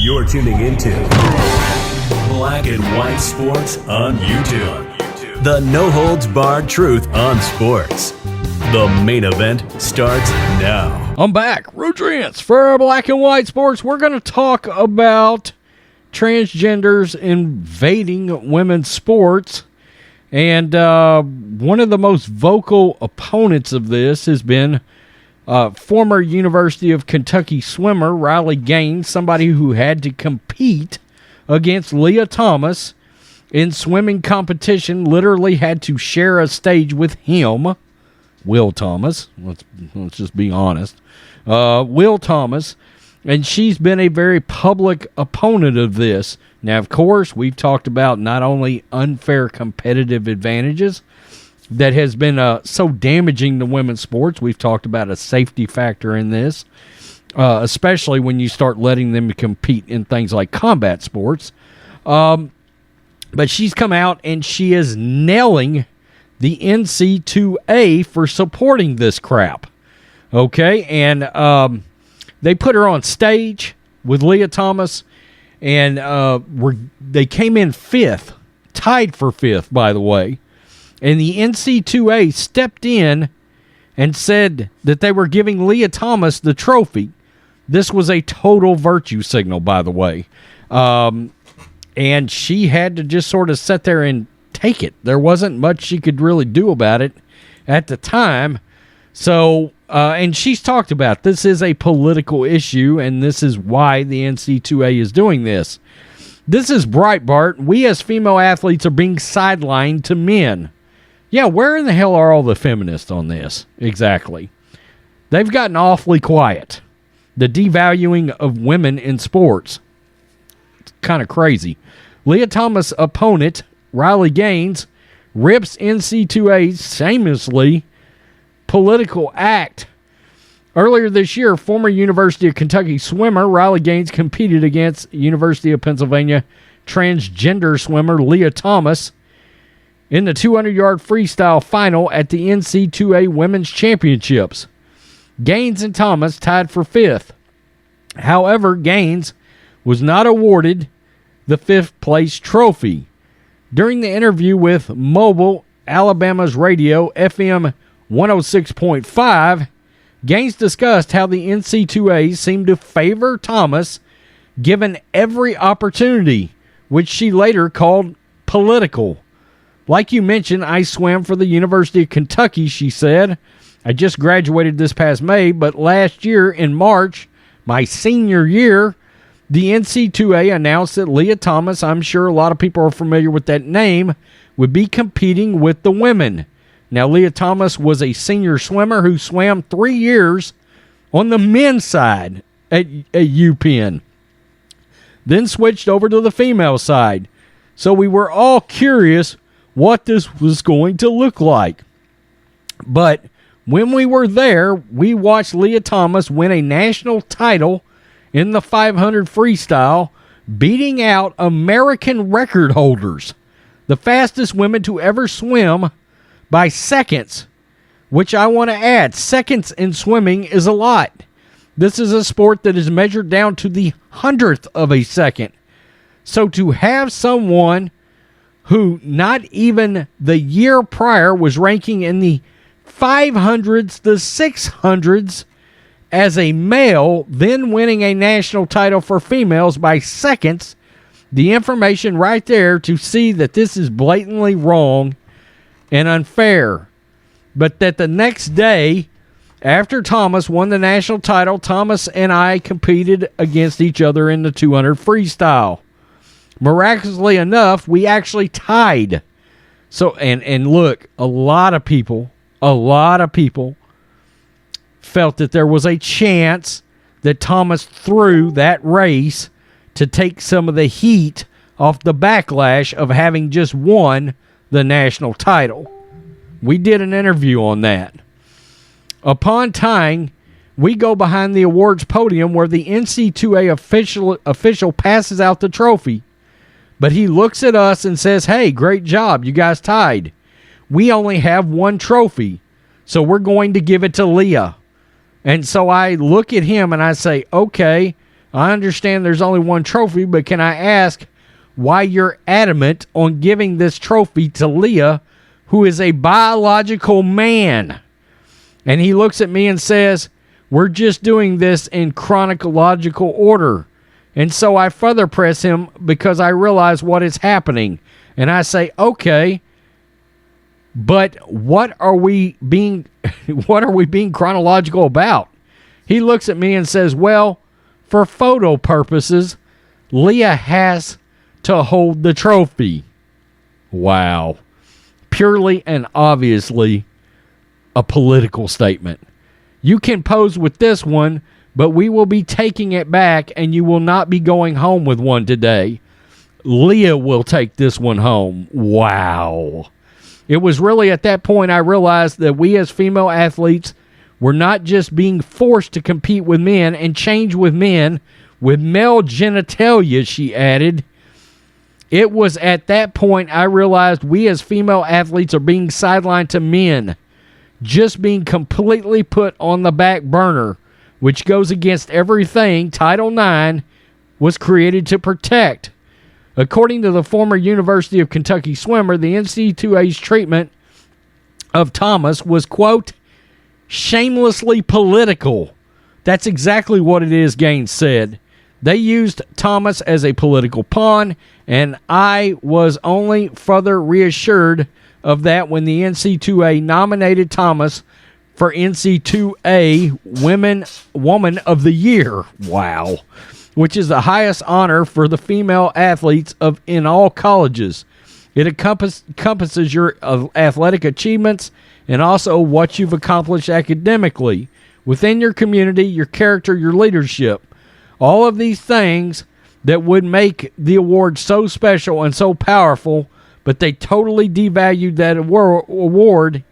You're tuning into Black and White Sports on YouTube. The no-holds-barred truth on sports. The main event starts now. I'm back. Rodrance for Black and White Sports. We're going to talk about transgenders invading women's sports. And one of the most vocal opponents of this has been former University of Kentucky swimmer Riley Gaines, somebody who had to compete against Leah Thomas in swimming competition, literally had to share a stage with him, Will Thomas. Let's just be honest. Will Thomas. And she's been a very public opponent of this. Now, of course, we've talked about not only unfair competitive advantages that has been so damaging to women's sports. We've talked about a safety factor in this, especially when you start letting them compete in things like combat sports. But she's come out and she is nailing the NCAA for supporting this crap. Okay, and they put her on stage with Leah Thomas, and they came in fifth, tied for fifth, by the way. And the NCAA stepped in and said that they were giving Leah Thomas the trophy. This was a total virtue signal, by the way. And she had to just sort of sit there and take it. There wasn't much she could really do about it at the time. So, and she's talked about this is a political issue, and this is why the NCAA is doing this. This is Breitbart. We as female athletes are being sidelined to men. Yeah, where in the hell are all the feminists on this? Exactly. They've gotten awfully quiet. The devaluing of women in sports. It's kind of crazy. Leah Thomas' opponent, Riley Gaines, rips NCAA's shamelessly political act. Earlier this year, former University of Kentucky swimmer Riley Gaines competed against University of Pennsylvania transgender swimmer Leah Thomas in the 200-yard freestyle final at the NCAA Women's Championships. Gaines and Thomas tied for fifth. However, Gaines was not awarded the fifth-place trophy. During the interview with Mobile, Alabama's radio, FM 106.5, Gaines discussed how the NCAA seemed to favor Thomas given every opportunity, which she later called political. Like you mentioned, I swam for the University of Kentucky, she said. I just graduated this past May, but last year in March, my senior year, the NCAA announced that Leah Thomas, I'm sure a lot of people are familiar with that name, would be competing with the women. Now, Leah Thomas was a senior swimmer who swam 3 years on the men's side at UPENN, then switched over to the female side. So we were all curious what this was going to look like. But when we were there, we watched Leah Thomas win a national title in the 500 freestyle, beating out American record holders, the fastest women to ever swim by seconds, which I want to add, seconds in swimming is a lot. This is a sport that is measured down to the hundredth of a second. So to have someone who not even the year prior was ranking in the 500s, the 600s as a male, then winning a national title for females by seconds, the information right there to see that this is blatantly wrong and unfair. But that the next day, after Thomas won the national title, Thomas and I competed against each other in the 200 freestyle. Miraculously enough, we actually tied. So, and look, a lot of people felt that there was a chance that Thomas threw that race to take some of the heat off the backlash of having just won the national title. We did an interview on that. Upon tying, we go behind the awards podium where the NCAA official passes out the trophy. But he looks at us and says, hey, great job, you guys tied. We only have one trophy, so we're going to give it to Leah. And so I look at him and I say, okay, I understand there's only one trophy, but can I ask why you're adamant on giving this trophy to Leah, who is a biological man?" And he looks at me and says, "We're just doing this in chronological order." And so I further press him because I realize what is happening. And I say, "Okay, but what are we being chronological about?" He looks at me and says, "Well, for photo purposes, Leah has to hold the trophy." Wow. Purely and obviously a political statement. "You can pose with this one, but we will be taking it back and you will not be going home with one today. Leah will take this one home." Wow. It was really at that point I realized that we as female athletes were not just being forced to compete with men and change with men with male genitalia, she added. It was at that point I realized we as female athletes are being sidelined to men, just being completely put on the back burner, which goes against everything Title IX was created to protect. According to the former University of Kentucky swimmer, the NCAA's treatment of Thomas was, quote, "shamelessly political." That's exactly what it is, Gaines said. They used Thomas as a political pawn, and I was only further reassured of that when the NCAA nominated Thomas for NCAA Woman of the Year. Wow. Which is the highest honor for the female athletes in all colleges. It encompasses your athletic achievements and also what you've accomplished academically, within your community, your character, your leadership. All of these things that would make the award so special and so powerful, but they totally devalued that award.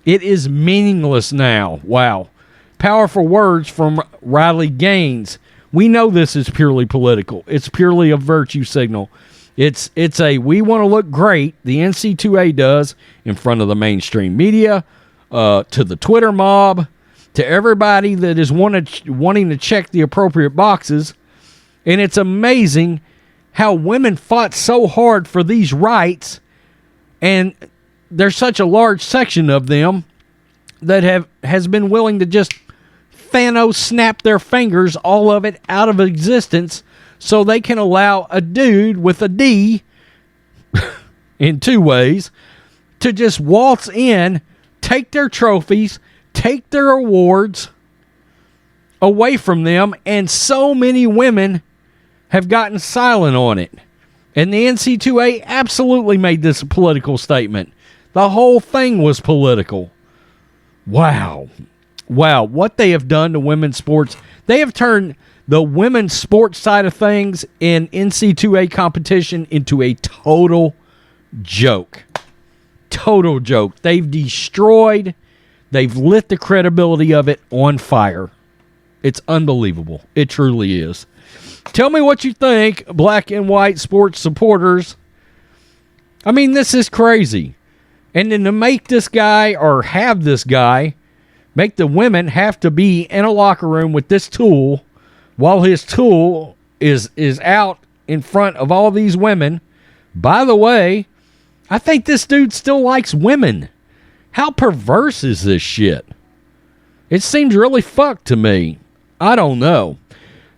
It is meaningless now. Wow. Powerful words from Riley Gaines. We know this is purely political. It's purely a virtue signal. It's we want to look great, the NCAA does, in front of the mainstream media, to the Twitter mob, to everybody that is wanting to check the appropriate boxes. And it's amazing how women fought so hard for these rights, and there's such a large section of them that has been willing to just Thanos snap their fingers, all of it out of existence, so they can allow a dude with a D in two ways to just waltz in, take their trophies, take their awards away from them, and so many women have gotten silent on it. And the NCAA absolutely made this a political statement. The whole thing was political. Wow. Wow, what they have done to women's sports. They have turned the women's sports side of things in NCAA competition into a total joke. Total joke. They've destroyed, they've lit the credibility of it on fire. It's unbelievable. It truly is. Tell me what you think, black and white sports supporters. I mean, this is crazy. And then to make this guy, or have this guy, make the women have to be in a locker room with this tool while his tool is out in front of all these women. By the way, I think this dude still likes women. How perverse is this shit? It seems really fucked to me. I don't know.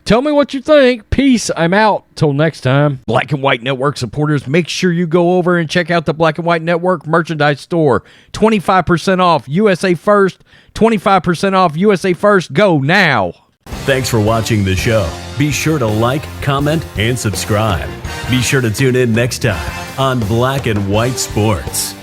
Tell me what you think. Peace. I'm out. Till next time. Black and White Network supporters, make sure you go over and check out the Black and White Network merchandise store. 25% off USA First. 25% off USA First. Go now. Thanks for watching the show. Be sure to like, comment, and subscribe. Be sure to tune in next time on Black and White Sports.